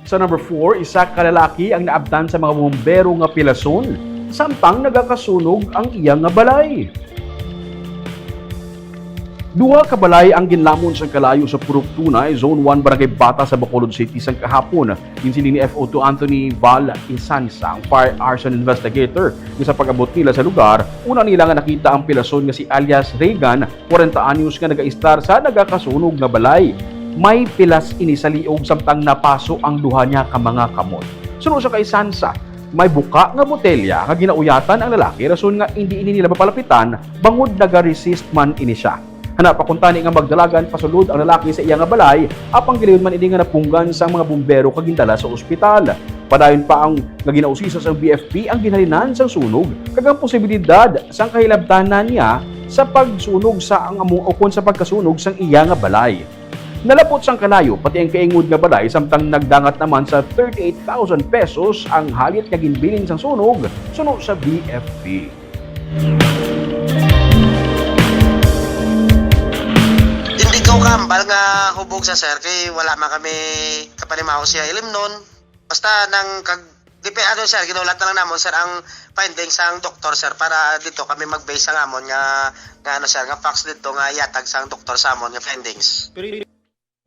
Sa number 4, isa ka lalaki ang naabtan sa mga bumbero nga pilason samtang nagakasunog ang iyang nga balay. Duha ka balay ang ginlamon sa kalayo sa Purok Tunay, Zone 1, Barangay Bata sa Bacolod City sang kahapon. Ginsiling ni FO2 Anthony Val Insansa, ang fire arson investigator. Sa pag-abot nila sa lugar, una nila nga nakita ang pilason nga si alias Reagan, 40 anyos nga nag-istar sa nagakasunog nga balay. May pilas ini sa liog samtang napaso ang duha niya ka mga kamot. Sunod sa kay Sansa, may buka nga botelya nga ginauyatan ang lalaki rason nga hindi ini nila mapalapitan bangod naga-resist man ini siya. Hanap pa kung tani nga magdalagan pasulod ang lalaki sa iya nga balay, apang giliyon man ini nga napunggan sa mga bumbero kagindala sa ospital. Padayon pa ang ginausisa sa BFP ang ginhalinan sang sunog, kagang posibilidad sang kahilabtanan niya sa pagsunog sa ang among okon sa pagkasunog sang iya nga balay. Nalapot sang kalayo pati ang kaingod nga balay samtang nagdangat naman sa 38,000 pesos ang halit nga ginbilin sang sunog suno sa BFP. Hindi ko kambal nga hubog sa sir kay wala man kami kapanimaho siya ilim nun. Basta nang ano sir, ginulat na lang namon sir ang findings sang doktor sir para dito kami mag-base ang amon nga ano sir nga facts dito nga yatag sang doktor sa amon nga findings.